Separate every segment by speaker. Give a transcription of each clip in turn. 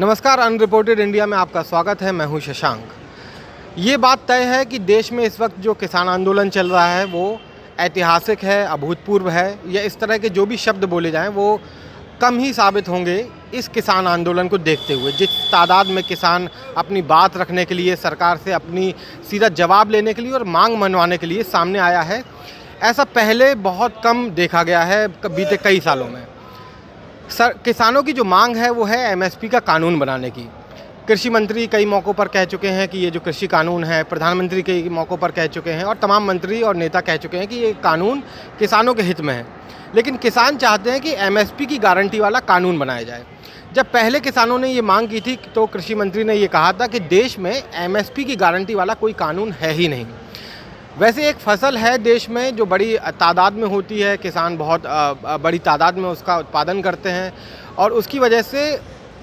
Speaker 1: नमस्कार, unreported India में आपका स्वागत है। मैं हूं शशांक। ये बात तय है कि देश में इस वक्त जो किसान आंदोलन चल रहा है वो ऐतिहासिक है, अभूतपूर्व है, या इस तरह के जो भी शब्द बोले जाएं वो कम ही साबित होंगे इस किसान आंदोलन को देखते हुए। जिस तादाद में किसान अपनी बात रखने के लिए, सरकार से अपनी सीधा जवाब लेने के लिए और मांग मनवाने के लिए सामने आया है, ऐसा पहले बहुत कम देखा गया है बीते कई सालों में। किसानों की जो मांग है वो है एमएसपी का कानून बनाने की। कृषि मंत्री कई मौक़ों पर कह चुके हैं कि ये जो कृषि कानून है, प्रधानमंत्री कई मौक़ों पर कह चुके हैं और तमाम मंत्री और नेता कह चुके हैं कि ये कानून किसानों के हित में है। लेकिन किसान चाहते हैं कि एमएसपी की गारंटी वाला कानून बनाया जाए। जब पहले किसानों ने ये मांग की थी तो कृषि मंत्री ने ये कहा था कि देश में एमएसपी की गारंटी वाला कोई कानून है ही नहीं। वैसे एक फसल है देश में जो बड़ी तादाद में होती है, किसान बहुत बड़ी तादाद में उसका उत्पादन करते हैं और उसकी वजह से,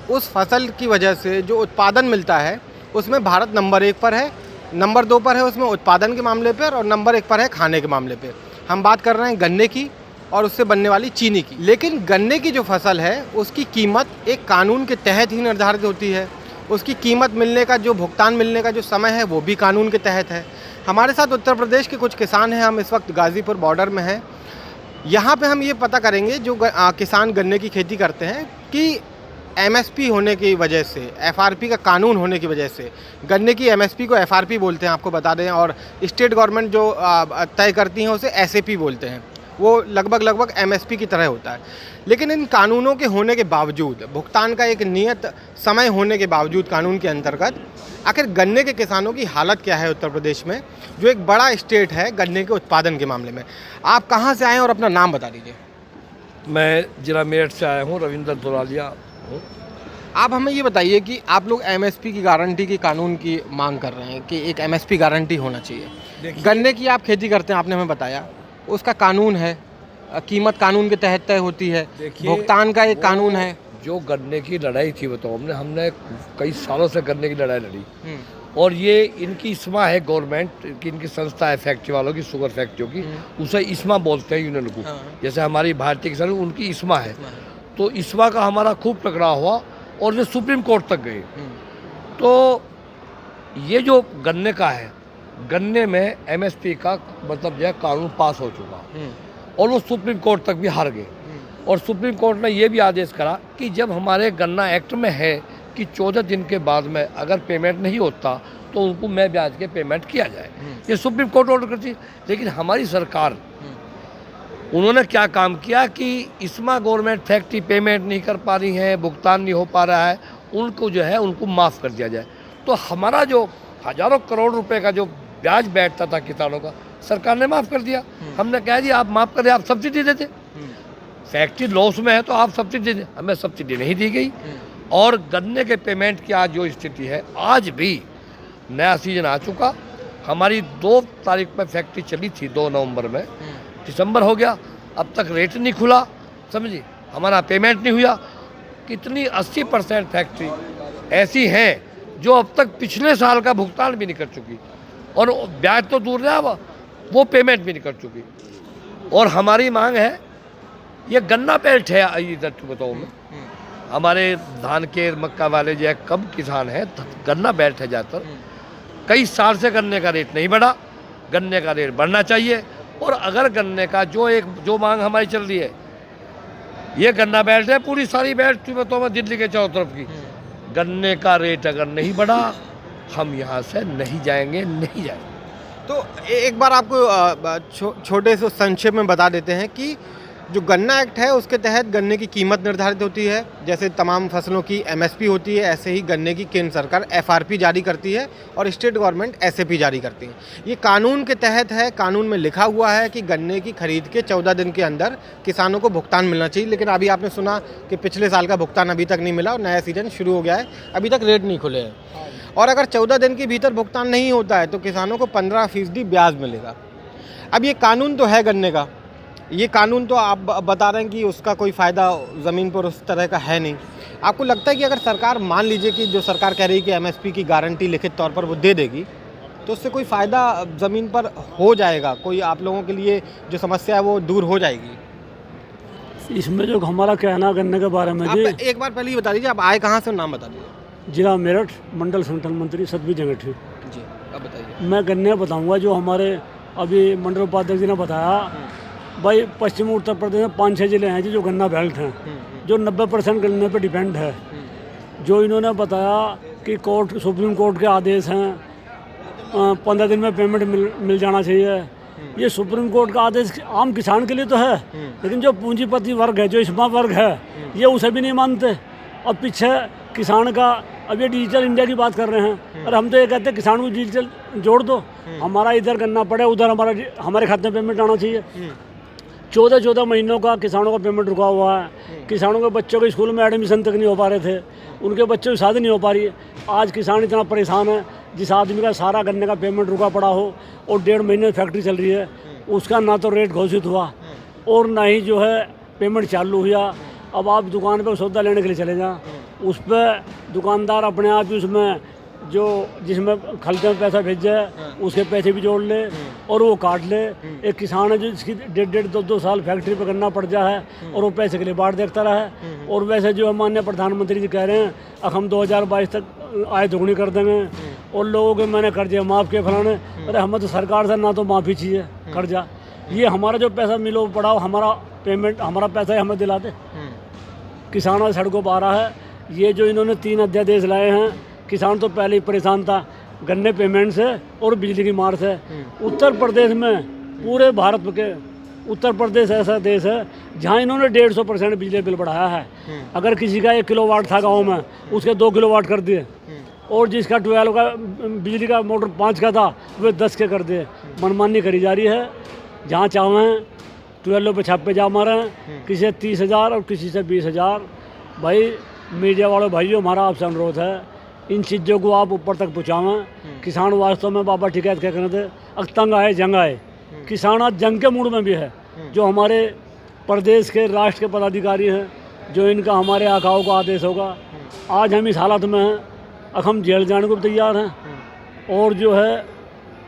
Speaker 1: उस फसल की वजह से जो उत्पादन मिलता है उसमें भारत नंबर 1 पर है, नंबर 2 पर है उसमें उत्पादन के मामले पर, और नंबर 1 पर है खाने के मामले पे। हम बात कर रहे हैं गन्ने की और उससे बनने वाली चीनी की। लेकिन गन्ने की जो फसल है उसकी कीमत एक कानून के तहत ही निर्धारित होती है। उसकी कीमत मिलने का, जो भुगतान मिलने का जो समय है वो भी कानून के तहत है। हमारे साथ उत्तर प्रदेश के कुछ किसान हैं। हम इस वक्त गाज़ीपुर बॉर्डर में हैं। यहाँ पे हम ये पता करेंगे जो किसान गन्ने की खेती करते हैं कि एमएसपी होने की वजह से, एफआरपी का कानून होने की वजह से, गन्ने की एमएसपी को एफआरपी बोलते हैं आपको बता दें, और स्टेट गवर्नमेंट जो तय करती हैं उसे एसएपी बोलते हैं। वो लगभग एमएसपी की तरह होता है। लेकिन इन कानूनों के होने के बावजूद, भुगतान का एक नियत समय होने के बावजूद कानून के अंतर्गत, आखिर गन्ने के किसानों की हालत क्या है उत्तर प्रदेश में, जो एक बड़ा स्टेट है गन्ने के उत्पादन के मामले में। आप कहाँ से आए हैं और अपना नाम बता दीजिए।
Speaker 2: मैं जिला मेरठ से आया हूँ, रविंद्र दुलालिया हूँ।
Speaker 1: आप हमें ये बताइए कि आप लोग एमएसपी की गारंटी की कानून की मांग कर रहे हैं कि एक एमएसपी गारंटी होना चाहिए। गन्ने की आप खेती करते हैं, आपने हमें बताया, उसका कानून है, कीमत कानून के तहत तय होती है, भुगतान का एक कानून है।
Speaker 2: जो गन्ने की लड़ाई थी बताओ, हमने कई सालों से गन्ने की लड़ाई लड़ी, और ये इनकी इस्मा है, गवर्नमेंट की इनकी संस्था है फैक्ट्री वालों की, शुगर फैक्ट्रियों की, उसे इस्मा बोलते हैं यूनियन को। जैसे हमारी भारतीय किसान उनकी इस्मा है। तो इस्मा का हमारा खूब टकराव हुआ और ये सुप्रीम कोर्ट तक गए। तो ये जो गन्ने का है, गन्ने में एमएसपी का मतलब जो है कानून पास हो चुका और वो सुप्रीम कोर्ट तक भी हार गए। और सुप्रीम कोर्ट ने ये भी आदेश करा कि जब हमारे गन्ना एक्ट में है कि 14 दिन के बाद में अगर पेमेंट नहीं होता तो उनको मैं ब्याज के पेमेंट किया जाए। ये सुप्रीम कोर्ट ऑर्डर करती। लेकिन हमारी सरकार, उन्होंने क्या काम किया कि इसमें गवर्नमेंट फैक्ट्री पेमेंट नहीं कर पा रही है, भुगतान नहीं हो पा रहा है, उनको जो है उनको माफ़ कर दिया जाए। तो हमारा जो हज़ारों करोड़ रुपए का जो ब्याज बैठता था किसानों का, सरकार ने माफ़ कर दिया। हमने कह दिया आप माफ़ करें, आप सब्सिडी दे दें, फैक्ट्री लॉस में है तो आप सब्सिडी दे दें। हमें सब्सिडी नहीं दी गई। और गन्ने के पेमेंट की आज जो स्थिति है, आज भी नया सीजन आ चुका। हमारी 2 तारीख में फैक्ट्री चली थी, 2 नवंबर में, दिसंबर हो गया, अब तक रेट नहीं खुला, समझिए, हमारा पेमेंट नहीं हुआ। कितनी 80% फैक्ट्री ऐसी हैं जो अब तक पिछले साल का भुगतान भी नहीं कर चुकी, और ब्याज तो दूर रहा, वो पेमेंट भी नहीं कर चुकी। और हमारी मांग है, ये गन्ना बेल्ट है इधर तो बताओ मैं, हमारे धान के मक्का वाले जो है कम किसान हैं, गन्ना बेल्ट है ज़्यादातर। कई साल से गन्ने का रेट नहीं बढ़ा, गन्ने का रेट बढ़ना चाहिए। और अगर गन्ने का जो मांग हमारी चल रही है, ये गन्ना बेल्ट है, पूरी सारी बेल्ट बताओ मैं दिल्ली के चारों तरफ की, गन्ने का रेट अगर नहीं बढ़ा हम यहाँ से नहीं जाएंगे।
Speaker 1: तो एक बार आपको छोटे से संक्षेप में बता देते हैं कि जो गन्ना एक्ट है उसके तहत गन्ने की कीमत निर्धारित होती है। जैसे तमाम फसलों की एमएसपी होती है, ऐसे ही गन्ने की केंद्र सरकार एफआरपी जारी करती है और स्टेट गवर्नमेंट एसएपी जारी करती है। ये कानून के तहत है, कानून में लिखा हुआ है कि गन्ने की खरीद के 14 दिन के अंदर किसानों को भुगतान मिलना चाहिए। लेकिन अभी आपने सुना कि पिछले साल का भुगतान अभी तक नहीं मिला और नया सीजन शुरू हो गया है, अभी तक रेट नहीं खुले हैं। और अगर 14 दिन के भीतर भुगतान नहीं होता है तो किसानों को 15% ब्याज मिलेगा। अब ये कानून तो है गन्ने का, ये कानून तो आप बता रहे हैं कि उसका कोई फ़ायदा ज़मीन पर उस तरह का है नहीं। आपको लगता है कि अगर सरकार, मान लीजिए कि जो सरकार कह रही है कि एमएसपी की गारंटी लिखित तौर पर वो दे देगी, तो उससे कोई फ़ायदा ज़मीन पर हो जाएगा? कोई आप लोगों के लिए जो समस्या है वो दूर हो जाएगी?
Speaker 3: इसमें जो हमारा कहना गन्ने के बारे में
Speaker 1: आप
Speaker 3: जी,
Speaker 1: एक बार पहले ये बता दीजिए आप आए कहाँ से, नाम बता दीजिए।
Speaker 3: जिला मेरठ, मंडल संगठन मंत्री सतबीर जंगठी।
Speaker 1: जी अब बताइए।
Speaker 3: मैं गन्ने बताऊंगा जो हमारे अभी मंडल उपाध्यक्ष जी ने बताया। भाई पश्चिमी उत्तर प्रदेश में 5-6 जिले हैं जी जो गन्ना बेल्ट हैं, जो 90% गन्ने पे डिपेंड है। जो इन्होंने बताया कि कोर्ट, सुप्रीम कोर्ट के आदेश हैं, 15 दिन में पेमेंट मिल जाना चाहिए। ये सुप्रीम कोर्ट का आदेश आम किसान के लिए तो है, लेकिन जो पूंजीपति वर्ग है, जो इस्मा वर्ग है, ये उसे भी नहीं मानते। और पीछे किसान का, अब ये डिजिटल इंडिया की बात कर रहे हैं, और हम तो ये कहते हैं किसान को डिजिटल जोड़ दो। हमारा इधर गन्ना पड़े, उधर हमारे खाते में पेमेंट आना चाहिए। 14 महीनों का किसानों का पेमेंट रुका हुआ है। किसानों के बच्चों के स्कूल में एडमिशन तक नहीं हो पा रहे थे, उनके बच्चों की शादी नहीं हो पा रही है। आज किसान इतना परेशान है, जिस आदमी का सारा गन्ने का पेमेंट रुका पड़ा हो और 1.5 महीने फैक्ट्री चल रही है, उसका ना तो रेट घोषित हुआ और ना ही जो है पेमेंट चालू हुआ। अब आप दुकान पे सौदा लेने के लिए चले जाएं, उस पर दुकानदार अपने आप ही उसमें जो जिसमें खलते में पैसा भेज जाए उसके पैसे भी जोड़ ले और वो काट ले। एक किसान है जो जिसकी 1.5-2 साल फैक्ट्री पे करना पड़ जाए और वो पैसे के लिए बाट देखता रहा। और वैसे जो माननीय प्रधानमंत्री जी कह रहे हैं अब हम 2022 तक आय दोगुनी कर देंगे और लोगों के मैंने कर्जे माफ़ किए फलाने। अरे हमें तो सरकार से ना तो माफ़ी चाहिए कर्जा, ये हमारा जो पैसा मिलो पड़ा हमारा पेमेंट, हमारा पैसा ही हमें दिलाते। किसान आज सड़कों पर आ रहा है। ये जो इन्होंने 3 अध्यादेश लाए हैं, किसान तो पहले ही परेशान था गन्ने पेमेंट से और बिजली की मार से। उत्तर प्रदेश में, पूरे भारत के उत्तर प्रदेश ऐसा देश है जहाँ इन्होंने 150% बिजली बिल बढ़ाया है। अगर किसी का 1 किलोवाट था गाँव में, उसके 2 किलोवाट कर दिए, और जिसका 12 का बिजली का मोटर 5 का था वे 10 के कर दिए। मनमानी करी जा रही है। जहाँ चाहें 12 पे छापे जा मारे हैं, किसी से 30,000 और किसी से 20,000। भाई मीडिया वालों भाइयों, हमारा आपसे अनुरोध है इन चीज़ों को आप ऊपर तक पहुँचावें। किसान वास्तव में बाबा टिकैत क्या कहते थे, अब तंग आए जंग आए। किसान आज जंग के मूड में भी है। जो हमारे प्रदेश के राष्ट्र के पदाधिकारी हैं, जो इनका हमारे आकाओं का आदेश होगा, आज हम इस हालत में हैं, अब हम जेल जाने को भी तैयार हैं। और जो है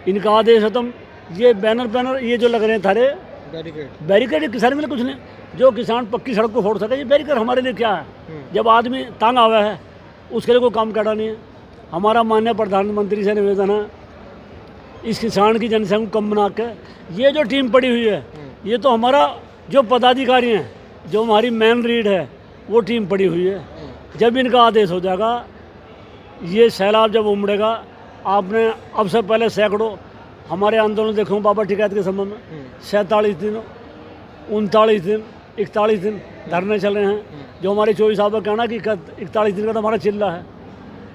Speaker 3: इनका आदेश है, तुम ये बैनर ये जो लग रहे हैं थारे बैरिकेड किसान के लिए कुछ नहीं। जो किसान पक्की सड़क को फोड़ सके, ये बैरिकेड हमारे लिए क्या है? जब आदमी तंग आवा है उसके लिए कोई काम करना नहीं है। हमारा माननीय प्रधानमंत्री से निवेदन है, इस किसान की जनसंख्या कम बना के ये जो टीम पड़ी हुई है, ये तो हमारा जो पदाधिकारी हैं, जो हमारी मेन रीड है, वो टीम पड़ी हुई है। जब इनका आदेश हो जाएगा, ये सैलाब जब उमड़ेगा, आपने अब से पहले सैकड़ों हमारे आंदोलन देखो बाबा टिकैत के संबंध में 47 दिन, 39 दिन, 41 दिन धरने चल रहे हैं। जो हमारे 24 साहब का कहना कि 41 दिन का तो हमारा चिल्ला है।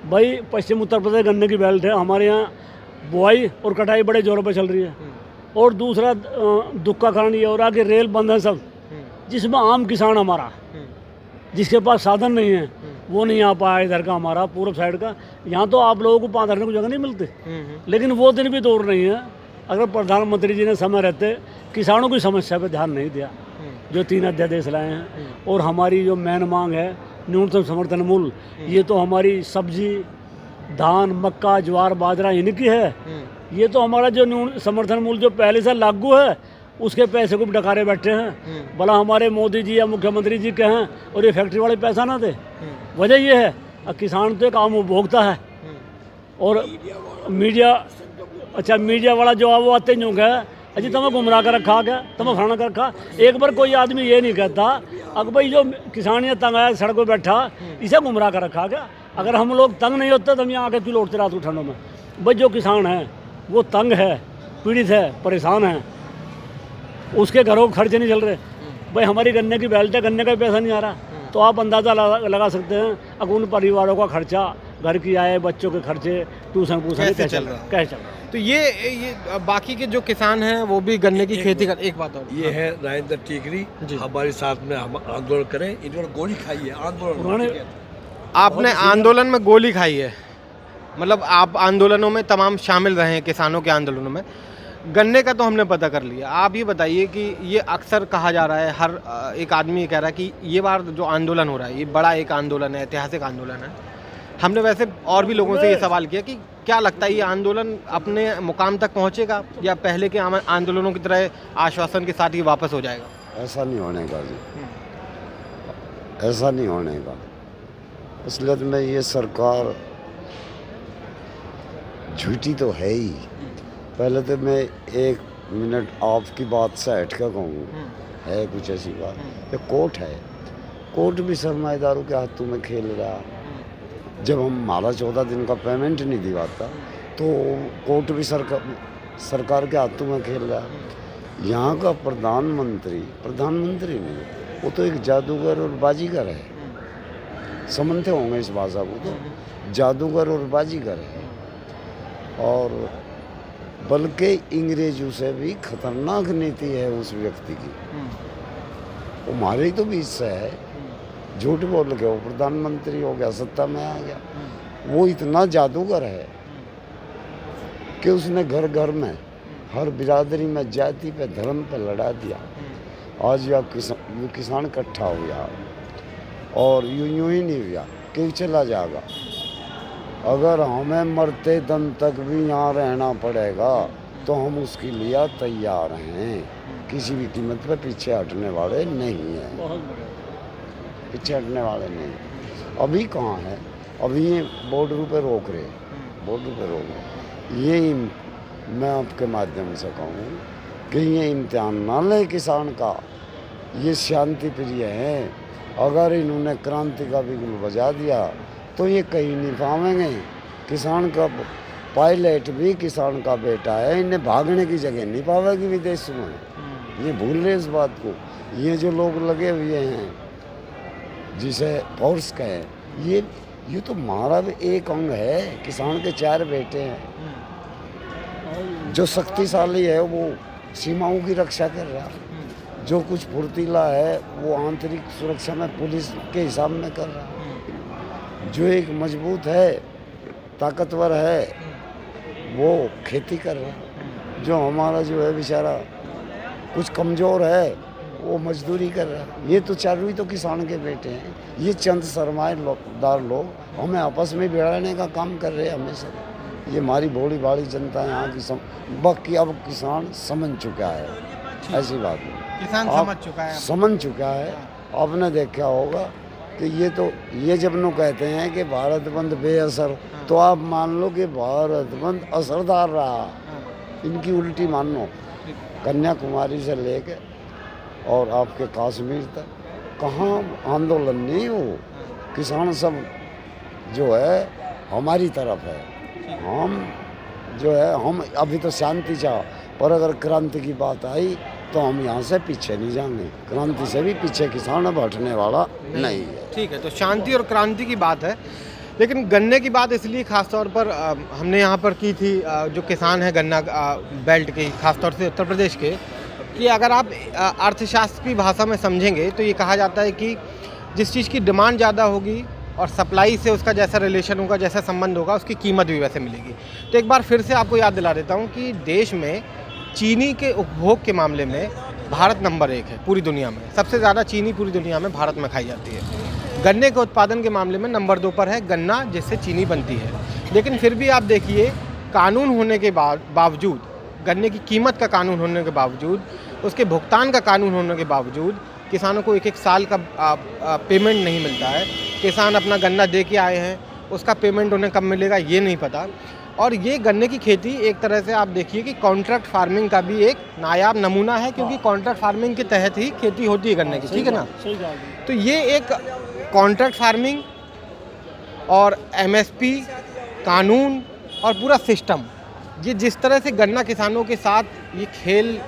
Speaker 3: भाई पश्चिम उत्तर प्रदेश गन्ने की बेल्ट है, हमारे यहाँ बुआई और कटाई बड़े जोरों पर चल रही है। और दूसरा दुख का कारण ये हो रहा है कि रेल बंद है सब, जिसमें आम किसान हमारा जिसके पास साधन नहीं है वो नहीं आ पाया। इधर का हमारा पूर्व साइड का, यहाँ तो आप लोगों को पाँव धरने को जगह नहीं मिलती, लेकिन वो दिन भी दूर नहीं है। अगर प्रधानमंत्री जी ने समय रहते किसानों की समस्या पर ध्यान नहीं दिया, जो 3 अध्यादेश लाए हैं। और हमारी जो मेन मांग है न्यूनतम समर्थन मूल्य, ये तो हमारी सब्जी, धान, मक्का, ज्वार, बाजरा इनकी है। ये तो हमारा जो न्यूनतम समर्थन मूल्य जो पहले से लागू है, उसके पैसे को भी डकारे बैठे हैं। भला हमारे मोदी जी या मुख्यमंत्री जी के हैं और ये फैक्ट्री वाले पैसा ना दे। वजह ये है, किसान तो एक आम उपभोक्ता है। और मीडिया, अच्छा मीडिया वाला जो है वो आते ही है, अजी तुम्हें गुमराह कर रखा क्या, तुम्हें फलाना कर रखा। एक बार कोई आदमी ये नहीं कहता अब भाई जो किसान ये तंग आया सड़क पर बैठा, इसे गुमराह कर रखा क्या। अगर हम लोग तंग नहीं होते तो हम यहाँ आके क्यों लौटते रात को ठंडों में। भाई जो किसान है वो तंग है, पीड़ित है, परेशान है, उसके घरों के खर्चे नहीं चल रहे। भाई हमारी गन्ने की बेल्ट है, गन्ने का पैसा नहीं आ रहा, तो आप अंदाज़ा लगा सकते हैं अब उन परिवारों का खर्चा, घर की आय, बच्चों के खर्चे, ट्यूशन कैसे चल रहा है।
Speaker 1: तो ये बाकी के जो किसान हैं वो भी गन्ने की खेती कर। एक बात और,
Speaker 2: ये है राजेंद्र टीकरी, हमारे साथ में हम आंदोलन करें। इन्होंने गोली खाई है आंदोलन।
Speaker 1: आपने आंदोलन में गोली खाई है, मतलब आप आंदोलनों में तमाम शामिल रहे हैं, किसानों के आंदोलनों में। गन्ने का तो हमने पता कर लिया। आप ये बताइए कि ये अक्सर कहा जा रहा है, हर एक आदमी ये कह रहा है कि ये बार जो आंदोलन हो रहा है ये बड़ा एक आंदोलन है, ऐतिहासिक आंदोलन है। हमने वैसे और भी लोगों से ये सवाल किया कि क्या लगता है ये आंदोलन अपने मुकाम तक पहुंचेगा या पहले के आंदोलनों की तरह आश्वासन के साथ ही वापस हो जाएगा?
Speaker 4: ऐसा नहीं होने का जी। ऐसा नहीं होने का। असलियत में ये सरकार झूठी तो है ही। पहले तो मैं 1 मिनट आपकी बात से हट कर कहूँ, है कुछ ऐसी बात। ये कोर्ट है, कोर्ट भी सरमाएदारों के हाथों में खेल रहा। जब हम हमारा 14 दिन का पेमेंट नहीं दिवाता तो कोर्ट भी सरकार के हाथों में खेल रहा। यहाँ का प्रधानमंत्री नहीं, वो तो एक जादूगर और बाजीगर है। समझते होंगे इस भाषा को, तो जादूगर और बाजीगर है। और बल्कि अंग्रेजों से भी खतरनाक नीति है उस व्यक्ति की। वो हमारे तो बीच से है, झूठ बोल के वो प्रधानमंत्री हो गया, सत्ता में आ गया। वो इतना जादूगर है कि उसने घर घर में हर बिरादरी में जाति पे धर्म पे लड़ा दिया। आज या किसान इकट्ठा हो गया और यूं ही नहीं हुआ कि चला जाएगा। अगर हमें मरते दम तक भी यहाँ रहना पड़ेगा तो हम उसके लिए तैयार हैं। किसी भी कीमत पे पीछे हटने वाले नहीं हैं, पीछे हटने वाले नहीं। अभी कहाँ है, अभी ये बॉर्डर पे रोक रहे, बॉर्डर पे रोक रहे। ये मैं आपके माध्यम से कहूँ कि ये इम्तिहान ना ले किसान का। ये शांति प्रिय हैं। अगर इन्होंने क्रांति का बिगुल बजा दिया तो ये कहीं नहीं पावेंगे। किसान का पायलट भी किसान का बेटा है, इन्हें भागने की जगह नहीं पावेगी विदेश में। ये भूल रहे इस बात को। ये जो लोग लगे हुए हैं जिसे फोर्स कहें, ये तो हमारा भी एक अंग है। किसान के 4 बेटे हैं। जो शक्तिशाली है वो सीमाओं की रक्षा कर रहा है। जो कुछ फुर्तीला है वो आंतरिक सुरक्षा में पुलिस के हिसाब में कर रहा है। जो एक मजबूत है, ताकतवर है, वो खेती कर रहा है। जो हमारा जो है बेचारा कुछ कमज़ोर है वो मजदूरी कर रहा है। ये तो चारों ही तो किसान के बेटे हैं। ये चंद सरमाएदार लोग हमें आपस में भिड़ाने का काम कर रहे हैं हमेशा। ये हमारी भोली भाली जनता यहाँ की बाकी अब किसान समझ चुका है, ऐसी बात नहीं।
Speaker 1: किसान
Speaker 4: समझ चुका है। आपने देखा होगा कि ये जब नो कहते हैं कि भारत बंद बेअसर, तो आप मान लो कि भारत बंद असरदार रहा। इनकी उल्टी मान लो। कन्याकुमारी से लेके और आपके कश्मीर तक कहाँ आंदोलन नहीं हो। किसान सब जो है हमारी तरफ है। हम जो है हम अभी तो शांति चाह, पर अगर क्रांति की बात आई तो हम यहाँ से पीछे नहीं जाएंगे। क्रांति से भी पीछे किसान अब हटने वाला नहीं है।
Speaker 1: ठीक है, तो शांति और क्रांति की बात है, लेकिन गन्ने की बात इसलिए खास तौर पर हमने यहाँ पर की थी। जो किसान है गन्ना बेल्ट के, खास तौर से उत्तर प्रदेश के, कि अगर आप अर्थशास्त्र की भाषा में समझेंगे तो ये कहा जाता है कि जिस चीज़ की डिमांड ज़्यादा होगी और सप्लाई से उसका जैसा रिलेशन होगा, जैसा संबंध होगा, उसकी कीमत भी वैसे मिलेगी। तो एक बार फिर से आपको याद दिला देता हूँ कि देश में चीनी के उपभोग के मामले में भारत नंबर 1 है पूरी दुनिया में। सबसे ज़्यादा चीनी पूरी दुनिया में भारत में खाई जाती है। गन्ने के उत्पादन के मामले में नंबर 2 पर है गन्ना, जिससे चीनी बनती है। लेकिन फिर भी आप देखिए, कानून होने के बावजूद, गन्ने की कीमत का कानून होने के बावजूद, उसके भुगतान का कानून होने के बावजूद किसानों को 1-1 साल का पेमेंट नहीं मिलता है। किसान अपना गन्ना दे के आए हैं, उसका पेमेंट उन्हें कब मिलेगा ये नहीं पता। और ये गन्ने की खेती एक तरह से आप देखिए कि कॉन्ट्रैक्ट फार्मिंग का भी एक नायाब नमूना है, क्योंकि कॉन्ट्रैक्ट फार्मिंग के तहत ही खेती होती है गन्ने की, ठीक है ना। तो ये एक कॉन्ट्रैक्ट फार्मिंग और एमएसपी कानून और पूरा सिस्टम, ये जिस तरह से गन्ना किसानों के साथ ये खेल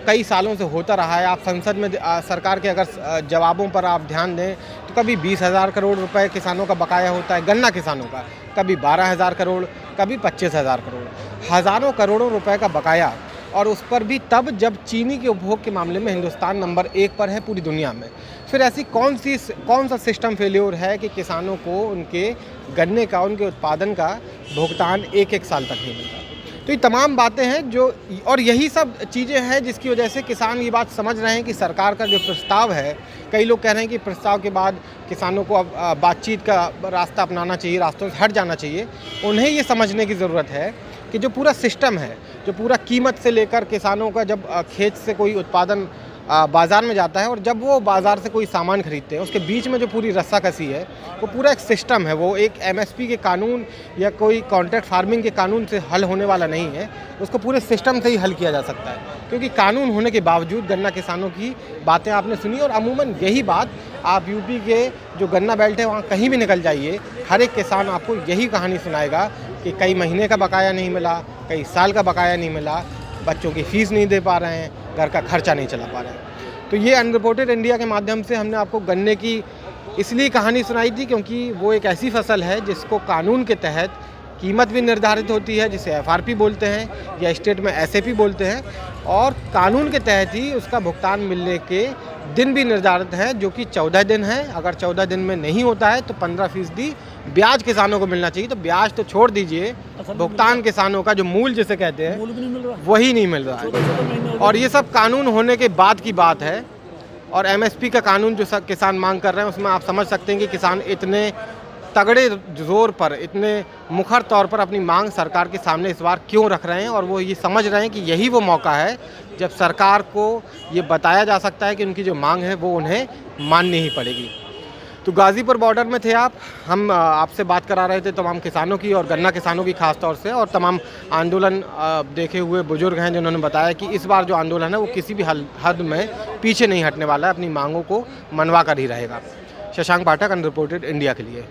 Speaker 1: कई सालों से होता रहा है। आप संसद में सरकार के अगर जवाबों पर आप ध्यान दें तो कभी 20,000 करोड़ रुपए किसानों का बकाया होता है गन्ना किसानों का, कभी 12,000 करोड़, कभी 25,000 करोड़, हज़ारों करोड़ों रुपए का बकाया। और उस पर भी तब जब चीनी के उपभोग के मामले में हिंदुस्तान नंबर 1 पर है पूरी दुनिया में। फिर ऐसी कौन सा सिस्टम फेल्योर है कि किसानों को उनके गन्ने का, उनके उत्पादन का भुगतान 1-1 साल तक नहीं मिलता। तो ये तमाम बातें हैं जो, और यही सब चीज़ें हैं जिसकी वजह से किसान ये बात समझ रहे हैं कि सरकार का जो प्रस्ताव है, कई लोग कह रहे हैं कि प्रस्ताव के बाद किसानों को अब बातचीत का रास्ता अपनाना चाहिए, रास्तों से हट जाना चाहिए। उन्हें ये समझने की ज़रूरत है कि जो पूरा सिस्टम है, जो पूरा कीमत से लेकर किसानों का जब खेत से कोई उत्पादन बाज़ार में जाता है और जब वो बाज़ार से कोई सामान खरीदते हैं उसके बीच में जो पूरी रस्साकसी है वो पूरा एक सिस्टम है, वो एक एमएसपी के कानून या कोई कॉन्ट्रैक्ट फार्मिंग के कानून से हल होने वाला नहीं है, उसको पूरे सिस्टम से ही हल किया जा सकता है। क्योंकि कानून होने के बावजूद गन्ना किसानों की बातें आपने सुनी और अमूमन यही बात आप यूपी के जो गन्ना बेल्ट है वहाँ कहीं भी निकल जाइए, हर एक किसान आपको यही कहानी सुनाएगा कि कई महीने का बकाया नहीं मिला, कई साल का बकाया नहीं मिला, बच्चों की फ़ीस नहीं दे पा रहे हैं, घर का खर्चा नहीं चला पा रहे हैं। तो ये अनरिपोर्टेड इंडिया के माध्यम से हमने आपको गन्ने की इसलिए कहानी सुनाई थी क्योंकि वो एक ऐसी फसल है जिसको कानून के तहत कीमत भी निर्धारित होती है, जिसे एफआरपी बोलते हैं या स्टेट में एसएपी बोलते हैं, और कानून के तहत ही उसका भुगतान मिलने के दिन भी निर्धारित हैं जो कि 14 दिन है। अगर 14 दिन में नहीं होता है तो 15% ब्याज किसानों को मिलना चाहिए। तो ब्याज तो छोड़ दीजिए, भुगतान किसानों का जो मूल जिसे कहते हैं
Speaker 3: मूल भी नहीं मिल रहा,
Speaker 1: वही नहीं मिल रहा है।
Speaker 3: 14 महीने हो गए।
Speaker 1: और ये सब कानून होने के बाद की बात है। और एमएसपी का कानून जो सब किसान मांग कर रहे हैं उसमें आप समझ सकते हैं कि किसान इतने तगड़े जोर पर, इतने मुखर तौर पर अपनी मांग सरकार के सामने इस बार क्यों रख रहे हैं, और वो ये समझ रहे हैं कि यही वो मौका है जब सरकार को ये बताया जा सकता है कि उनकी जो मांग है वो उन्हें माननी ही पड़ेगी। तो गाज़ीपुर बॉर्डर में थे आप, हम आपसे बात करा रहे थे तमाम किसानों की और गन्ना किसानों की खास तौर से, और तमाम आंदोलन देखे हुए बुजुर्ग हैं जिन्होंने बताया कि इस बार जो आंदोलन है वो किसी भी हद में पीछे नहीं हटने वाला है, अपनी मांगों को मनवा कर ही रहेगा। शशांक पाठक, अनरिपोर्टेड इंडिया के लिए।